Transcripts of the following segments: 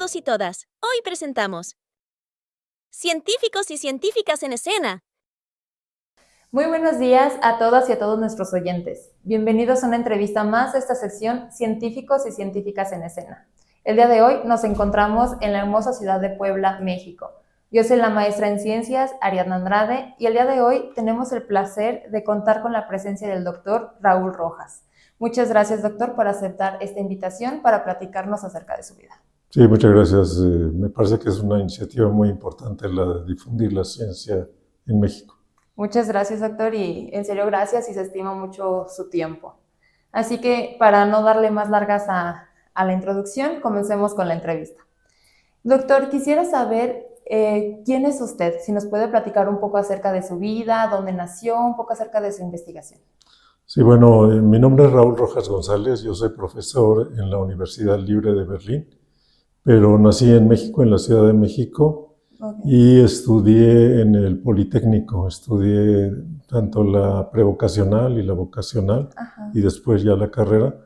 todos y todas. Hoy presentamos Científicos y Científicas en Escena. Muy buenos días a todas y a todos nuestros oyentes. Bienvenidos a una entrevista más de esta sección Científicos y Científicas en Escena. El día de hoy nos encontramos en la hermosa ciudad de Puebla, México. Yo soy la maestra en ciencias, Ariadna Andrade, y el día de hoy tenemos el placer de contar con la presencia del doctor Raúl Rojas. Muchas gracias, doctor, por aceptar esta invitación para platicarnos acerca de su vida. Sí, muchas gracias. Me parece que es una iniciativa muy importante la de difundir la ciencia en México. Muchas gracias, doctor, y en serio gracias y se estima mucho su tiempo. Así que para no darle más largas a la introducción, comencemos con la entrevista. Doctor, quisiera saber quién es usted, si nos puede platicar un poco acerca de su vida, dónde nació, un poco acerca de su investigación. Sí, bueno, mi nombre es Raúl Rojas González, yo soy profesor en la Universidad Libre de Berlín, pero nací en México, en la Ciudad de México, y estudié en el Politécnico, estudié tanto la prevocacional y la vocacional, y después ya la carrera,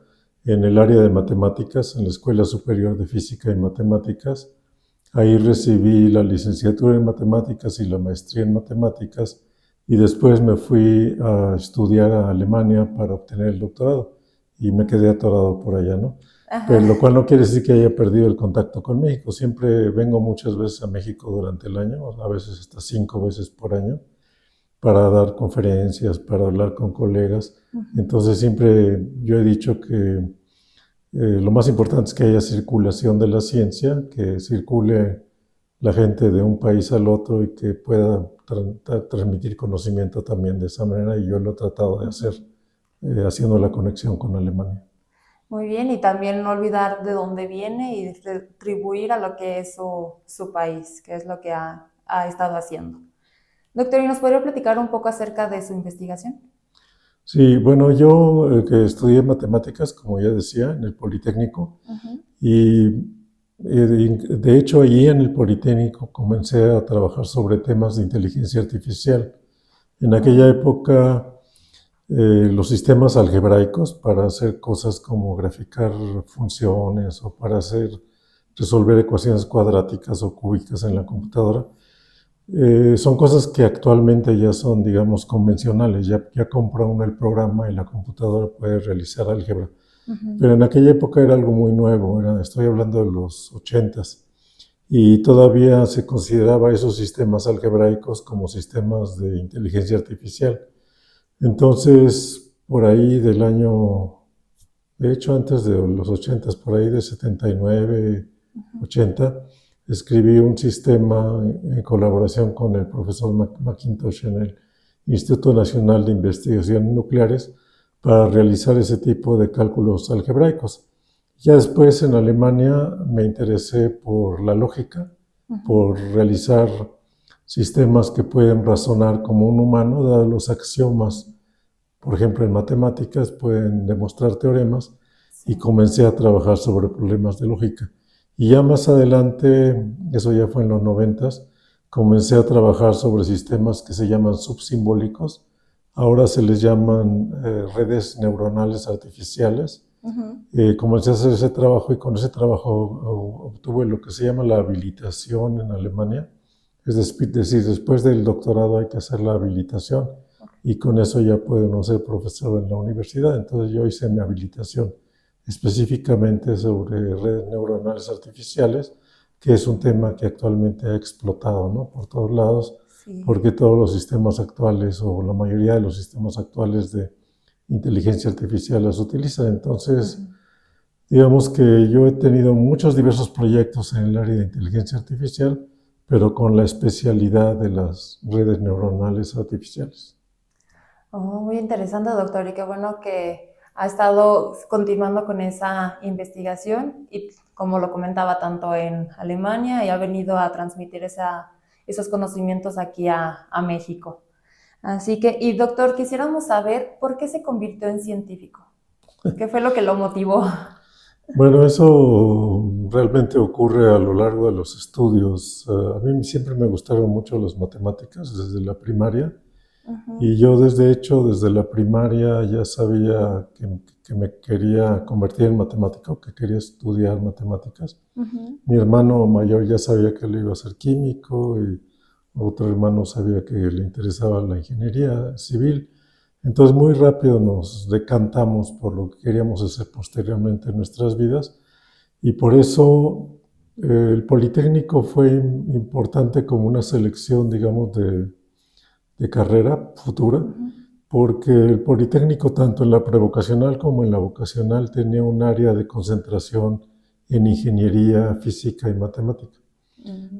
en el área de matemáticas, en la Escuela Superior de Física y Matemáticas. Ahí recibí la licenciatura en matemáticas y la maestría en matemáticas, y después me fui a estudiar a Alemania para obtener el doctorado, y me quedé atorado por allá, ¿no? Pero lo cual no quiere decir que haya perdido el contacto con México. Siempre vengo muchas veces a México durante el año, a veces hasta 5 veces por año, para dar conferencias, para hablar con colegas. Entonces siempre yo he dicho que lo más importante es que haya circulación de la ciencia, que circule la gente de un país al otro y que pueda transmitir conocimiento también de esa manera, y yo lo he tratado de hacer haciendo la conexión con Alemania. Muy bien, y también no olvidar de dónde viene y retribuir a lo que es su país, que es lo que ha estado haciendo. Doctor, ¿y nos podría platicar un poco acerca de su investigación? Sí, bueno, yo que estudié matemáticas, como ya decía, en el Politécnico, y de hecho allí en el Politécnico comencé a trabajar sobre temas de inteligencia artificial. En aquella época los sistemas algebraicos para hacer cosas como graficar funciones o para resolver ecuaciones cuadráticas o cúbicas en la computadora, son cosas que actualmente ya son, digamos, convencionales. Ya compra uno el programa y la computadora puede realizar álgebra. Pero en aquella época era algo muy nuevo, estoy hablando de los 80s, y todavía se consideraba esos sistemas algebraicos como sistemas de inteligencia artificial. Entonces, por ahí del año, de hecho antes de los 80s, por ahí de 79, 80, escribí un sistema en colaboración con el profesor McIntosh en el Instituto Nacional de Investigaciones Nucleares para realizar ese tipo de cálculos algebraicos. Ya después en Alemania me interesé por la lógica, por realizar sistemas que pueden razonar como un humano, dados los axiomas. Por ejemplo, en matemáticas pueden demostrar teoremas, y comencé a trabajar sobre problemas de lógica. Y ya más adelante, eso ya fue en los 90s, comencé a trabajar sobre sistemas que se llaman subsimbólicos. Ahora se les llaman redes neuronales artificiales. Comencé a hacer ese trabajo, y con ese trabajo obtuve lo que se llama la habilitación en Alemania. Es decir, después del doctorado hay que hacer la habilitación, y con eso ya puede uno ser profesor en la universidad. Entonces yo hice mi habilitación específicamente sobre redes neuronales artificiales, que es un tema que actualmente ha explotado, ¿no?, por todos lados, porque todos los sistemas actuales, o la mayoría de los sistemas actuales de inteligencia artificial las utilizan. Entonces, digamos que yo he tenido muchos diversos proyectos en el área de inteligencia artificial, pero con la especialidad de las redes neuronales artificiales. Muy interesante, doctor, y qué bueno que ha estado continuando con esa investigación y, como lo comentaba, tanto en Alemania, y ha venido a transmitir esos conocimientos aquí a México. Así que, y doctor, quisiéramos saber por qué se convirtió en científico. ¿Qué fue lo que lo motivó? Bueno, eso realmente ocurre a lo largo de los estudios. A mí siempre me gustaron mucho las matemáticas desde la primaria, Y yo desde la primaria ya sabía que me quería convertir en matemático, que quería estudiar matemáticas. Mi hermano mayor ya sabía que le iba a ser químico y otro hermano sabía que le interesaba la ingeniería civil. Entonces muy rápido nos decantamos por lo que queríamos hacer posteriormente en nuestras vidas y por eso el Politécnico fue importante como una selección, digamos, de carrera futura, porque el Politécnico, tanto en la prevocacional como en la vocacional, tenía un área de concentración en ingeniería, física y matemática.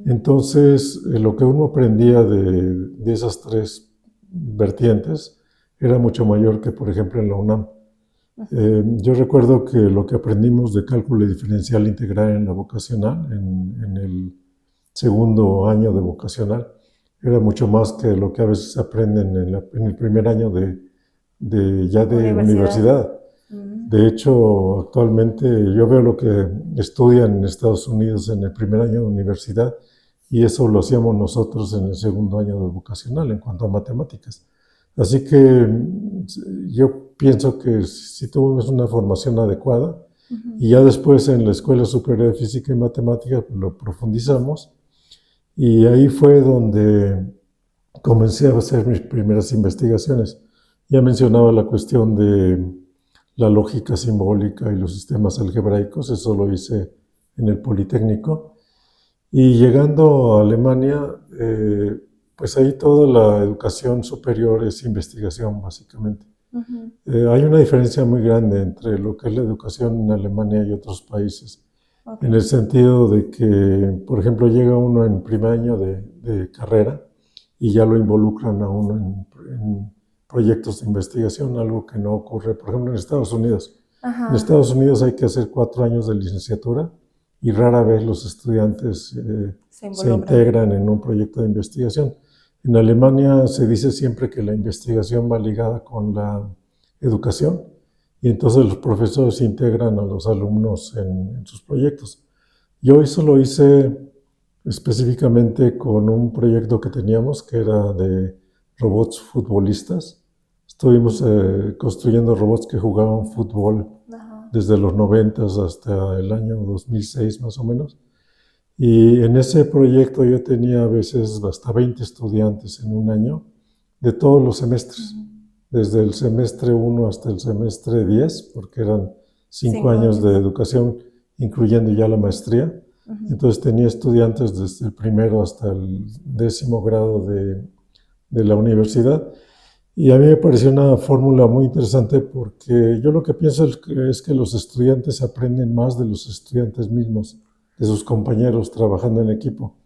Entonces, lo que uno aprendía de esas tres vertientes era mucho mayor que, por ejemplo, en la UNAM. Yo recuerdo que lo que aprendimos de cálculo diferencial integral en la vocacional, en el segundo año de vocacional, era mucho más que lo que a veces aprenden en el primer año de universidad. De hecho, actualmente yo veo lo que estudian en Estados Unidos en el primer año de universidad y eso lo hacíamos nosotros en el segundo año de vocacional en cuanto a matemáticas. Así que yo pienso que si tuvimos una formación adecuada y ya después en la Escuela Superior de Física y Matemáticas pues, lo profundizamos y ahí fue donde comencé a hacer mis primeras investigaciones. Ya mencionaba la cuestión de la lógica simbólica y los sistemas algebraicos, eso lo hice en el Politécnico. Y llegando a Alemania, pues ahí toda la educación superior es investigación, básicamente. Hay una diferencia muy grande entre lo que es la educación en Alemania y otros países, en el sentido de que, por ejemplo, llega uno en primer año de carrera y ya lo involucran a uno en proyectos de investigación, algo que no ocurre, por ejemplo, en Estados Unidos. En Estados Unidos hay que hacer 4 años de licenciatura y rara vez los estudiantes se integran en un proyecto de investigación. En Alemania se dice siempre que la investigación va ligada con la educación y entonces los profesores integran a los alumnos en sus proyectos. Yo eso lo hice específicamente con un proyecto que teníamos que era de robots futbolistas. Estuvimos construyendo robots que jugaban fútbol desde los 90 hasta el año 2006 más o menos. Y en ese proyecto yo tenía a veces hasta 20 estudiantes en un año de todos los semestres, desde el semestre 1 hasta el semestre 10, porque eran 5 años de educación, incluyendo ya la maestría. Entonces tenía estudiantes desde el primero hasta el 10º grado de la universidad. Y a mí me pareció una fórmula muy interesante porque yo lo que pienso es que los estudiantes aprenden más de los estudiantes mismos, de sus compañeros trabajando en equipo.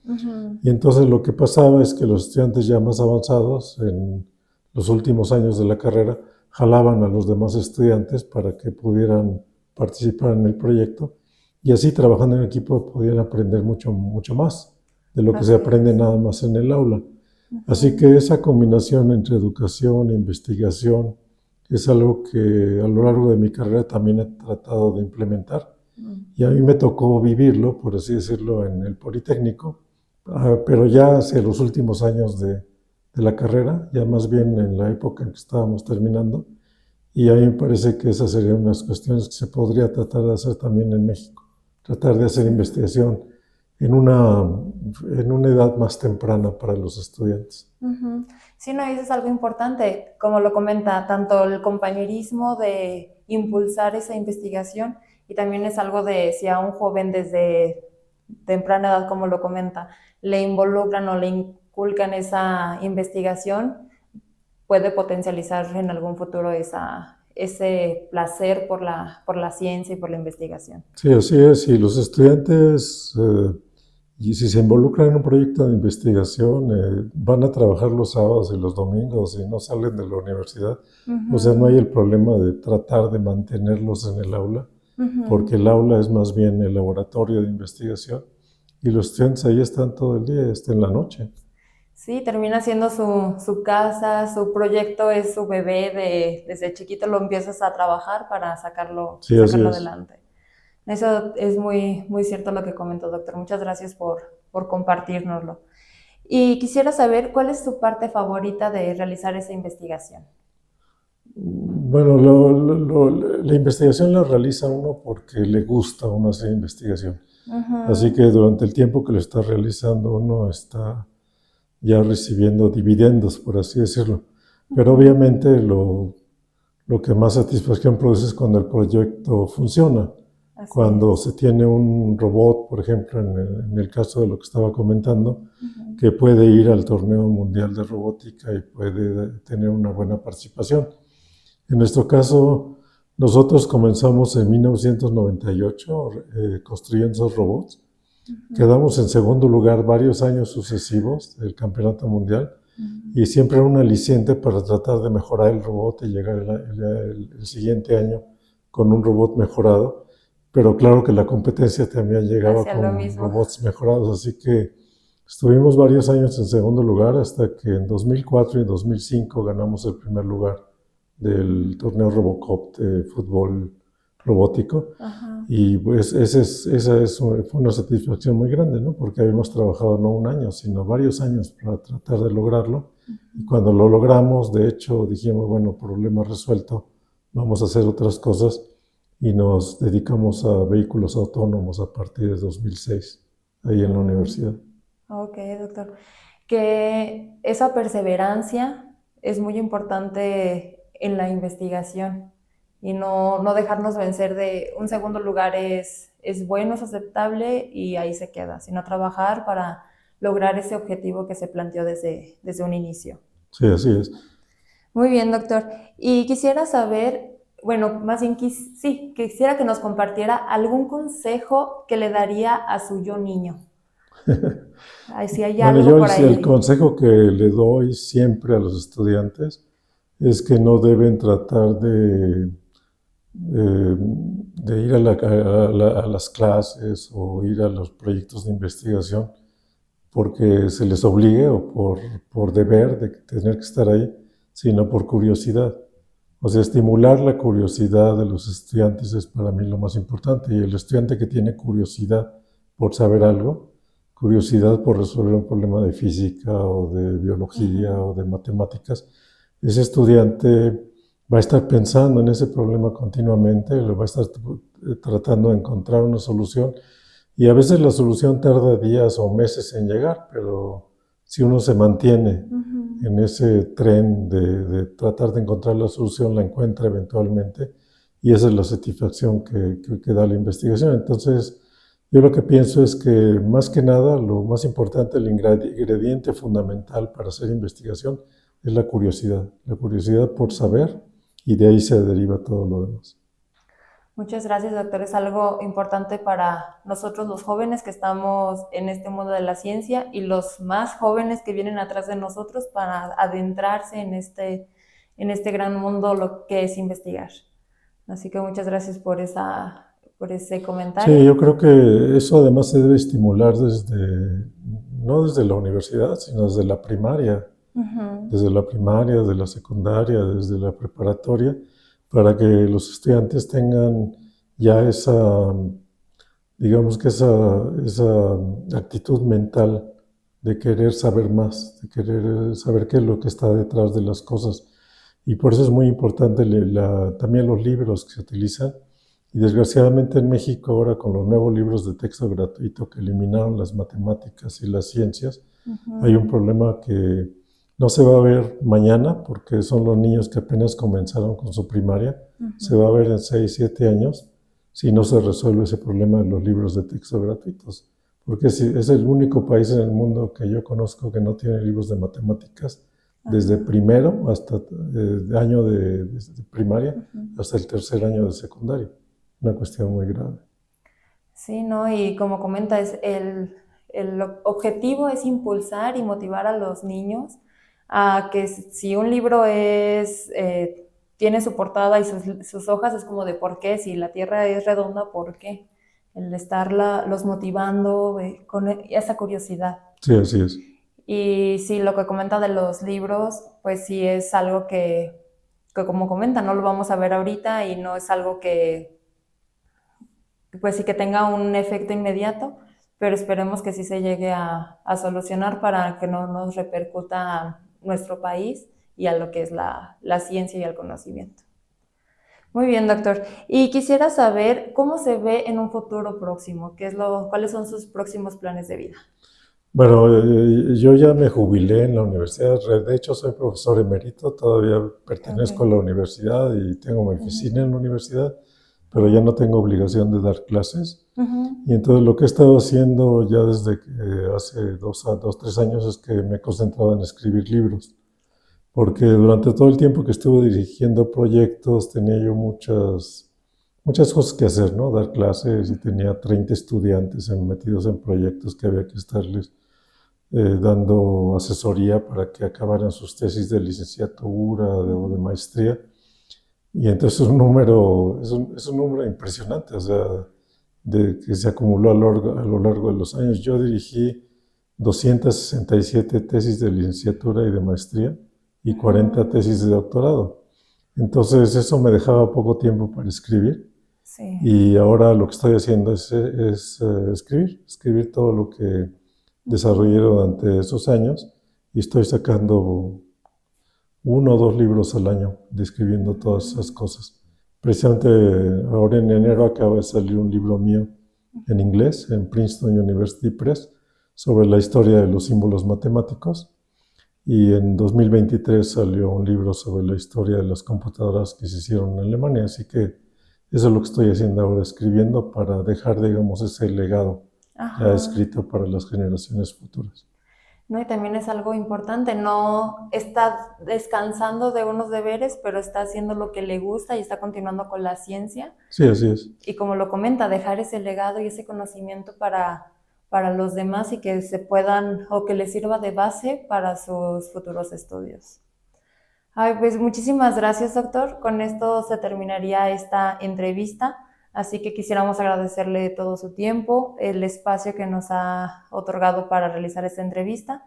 Y entonces lo que pasaba es que los estudiantes ya más avanzados en los últimos años de la carrera jalaban a los demás estudiantes para que pudieran participar en el proyecto y así trabajando en equipo podían aprender mucho más de lo que se aprende nada más en el aula. Así que esa combinación entre educación e investigación es algo que a lo largo de mi carrera también he tratado de implementar. Y a mí me tocó vivirlo, por así decirlo, en el Politécnico, pero ya hacia los últimos años de la carrera, ya más bien en la época en que estábamos terminando. Y a mí me parece que esas serían unas cuestiones que se podría tratar de hacer también en México. Tratar de hacer investigación en una edad más temprana para los estudiantes. Sí, no, dices algo importante, como lo comenta, tanto el compañerismo de impulsar esa investigación y también es algo de si a un joven desde temprana edad, como lo comenta, le involucran o le inculcan esa investigación, puede potencializar en algún futuro ese placer por la ciencia y por la investigación. Sí, así es. Y los estudiantes, y si se involucran en un proyecto de investigación, van a trabajar los sábados y los domingos y no salen de la universidad. O sea, no hay el problema de tratar de mantenerlos en el aula, porque el aula es más bien el laboratorio de investigación y los estudiantes ahí están todo el día, hasta en la noche. Sí, termina siendo su casa, su proyecto es su bebé, desde chiquito lo empiezas a trabajar para sacarlo adelante. Eso es muy, muy cierto lo que comentó, doctor. Muchas gracias por compartírnoslo. Y quisiera saber cuál es tu parte favorita de realizar esa investigación. Bueno, la investigación la realiza uno porque le gusta a uno hacer investigación. Así que durante el tiempo que lo está realizando uno está ya recibiendo dividendos, por así decirlo. Pero obviamente lo que más satisfacción produce es cuando el proyecto funciona. Así Cuando es. se tiene un robot, por ejemplo, en el caso de lo que estaba comentando, que puede ir al torneo mundial de robótica y puede tener una buena participación. En nuestro caso, nosotros comenzamos en 1998 construyendo esos robots. Quedamos en segundo lugar varios años sucesivos del campeonato mundial y siempre era un aliciente para tratar de mejorar el robot y llegar el siguiente año con un robot mejorado. Pero claro que la competencia también llegaba Hacia lo con mismo. robots mejorados, así que estuvimos varios años en segundo lugar hasta que en 2004 y 2005 ganamos el primer lugar del torneo Robocop de fútbol robótico. Ajá. Y pues fue una satisfacción muy grande, ¿no? Porque habíamos trabajado no un año, sino varios años para tratar de lograrlo. Y cuando lo logramos, de hecho, dijimos, bueno, problema resuelto, vamos a hacer otras cosas y nos dedicamos a vehículos autónomos a partir de 2006, ahí en la universidad. Ok, doctor. Que esa perseverancia es muy importante en la investigación y no dejarnos vencer de un segundo lugar es bueno, es aceptable y ahí se queda, sino trabajar para lograr ese objetivo que se planteó desde un inicio. Sí, así es. Muy bien, doctor. Y quisiera saber, bueno, más bien sí, quisiera que nos compartiera algún consejo que le daría a su yo niño. Ay, si hay Bueno, algo yo por el ahí. consejo que le doy siempre a los estudiantes es que no deben tratar de ir a las clases o ir a los proyectos de investigación porque se les obligue o por deber de tener que estar ahí, sino por curiosidad. O sea, estimular la curiosidad de los estudiantes es para mí lo más importante. Y el estudiante que tiene curiosidad por saber algo, curiosidad por resolver un problema de física o de biología o de matemáticas, ese estudiante va a estar pensando en ese problema continuamente, lo va a estar tratando de encontrar una solución y a veces la solución tarda días o meses en llegar, pero si uno se mantiene en ese tren de tratar de encontrar la solución, la encuentra eventualmente y esa es la satisfacción que da la investigación. Entonces, yo lo que pienso es que más que nada, lo más importante, el ingrediente fundamental para hacer investigación es la curiosidad por saber y de ahí se deriva todo lo demás. Muchas gracias, doctor. Es algo importante para nosotros los jóvenes que estamos en este mundo de la ciencia y los más jóvenes que vienen atrás de nosotros para adentrarse en este gran mundo lo que es investigar. Así que muchas gracias por ese comentario. Sí, yo creo que eso además se debe estimular no desde la universidad, sino desde la primaria, desde la secundaria, desde la preparatoria, para que los estudiantes tengan ya digamos que esa actitud mental de querer saber más, de querer saber qué es lo que está detrás de las cosas. Y por eso es muy importante también los libros que se utilizan. Y desgraciadamente en México ahora con los nuevos libros de texto gratuito que eliminaron las matemáticas y las ciencias, hay un problema que no se va a ver mañana porque son los niños que apenas comenzaron con su primaria, se va a ver en 6, 7 años si no se resuelve ese problema de los libros de texto gratuitos. Porque es el único país en el mundo que yo conozco que no tiene libros de matemáticas desde primero hasta año de primaria hasta el tercer año de secundaria. Una cuestión muy grave. Sí, ¿no? Y como comenta, el objetivo es impulsar y motivar a los niños a que si un libro tiene su portada y sus hojas, es como de por qué, si la Tierra es redonda, ¿por qué? El los motivando con esa curiosidad. Sí, así es. Y sí, lo que comenta de los libros, pues sí es algo que como comenta, no lo vamos a ver ahorita y no es algo que pues sí que tenga un efecto inmediato, pero esperemos que sí se llegue a solucionar para que no nos repercuta a nuestro país y a lo que es la ciencia y el conocimiento. Muy bien, doctor. Y quisiera saber cómo se ve en un futuro próximo, cuáles son sus próximos planes de vida. Bueno, yo ya me jubilé en la universidad, de hecho soy profesor emérito, todavía pertenezco a la universidad y tengo mi oficina en la universidad, pero ya no tengo obligación de dar clases. Y entonces lo que he estado haciendo ya desde que hace 3 años es que me he concentrado en escribir libros, porque durante todo el tiempo que estuve dirigiendo proyectos tenía yo muchas cosas que hacer, ¿no? Dar clases y tenía 30 estudiantes metidos en proyectos que había que estarles dando asesoría para que acabaran sus tesis de licenciatura o de maestría. Y entonces es un número impresionante, o sea, que se acumuló a lo largo de los años. Yo dirigí 267 tesis de licenciatura y de maestría y 40 tesis de doctorado. Entonces eso me dejaba poco tiempo para escribir. Sí. Y ahora lo que estoy haciendo es escribir todo lo que desarrollé durante esos años, y estoy sacando 1 o 2 libros al año describiendo todas esas cosas. Precisamente ahora en enero acaba de salir un libro mío en inglés, en Princeton University Press, sobre la historia de los símbolos matemáticos, y en 2023 salió un libro sobre la historia de las computadoras que se hicieron en Alemania, así que eso es lo que estoy haciendo ahora, escribiendo para dejar, digamos, ese legado ya escrito para las generaciones futuras. No, y también es algo importante, no está descansando de unos deberes, pero está haciendo lo que le gusta y está continuando con la ciencia. Sí, así es. Y como lo comenta, dejar ese legado y ese conocimiento para los demás y que se puedan, o que les sirva de base para sus futuros estudios. Ay, pues muchísimas gracias, doctor. Con esto se terminaría esta entrevista. Así que quisiéramos agradecerle todo su tiempo, el espacio que nos ha otorgado para realizar esta entrevista,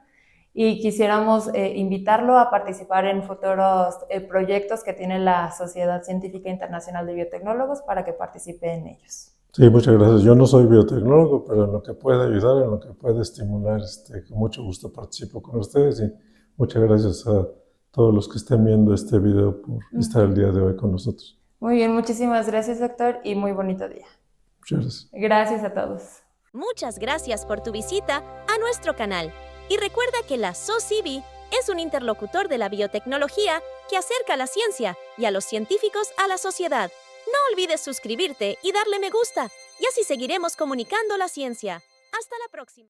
y quisiéramos invitarlo a participar en futuros proyectos que tiene la Sociedad Científica Internacional de Biotecnólogos para que participe en ellos. Sí, muchas gracias. Yo no soy biotecnólogo, pero en lo que pueda ayudar, en lo que pueda estimular, con mucho gusto participo con ustedes, y muchas gracias a todos los que estén viendo este video por estar el día de hoy con nosotros. Muy bien, muchísimas gracias, doctor, y muy bonito día. Muchas gracias. Gracias a todos. Muchas gracias por tu visita a nuestro canal. Y recuerda que la SOCIBI es un interlocutor de la biotecnología que acerca la ciencia y a los científicos a la sociedad. No olvides suscribirte y darle me gusta, y así seguiremos comunicando la ciencia. Hasta la próxima.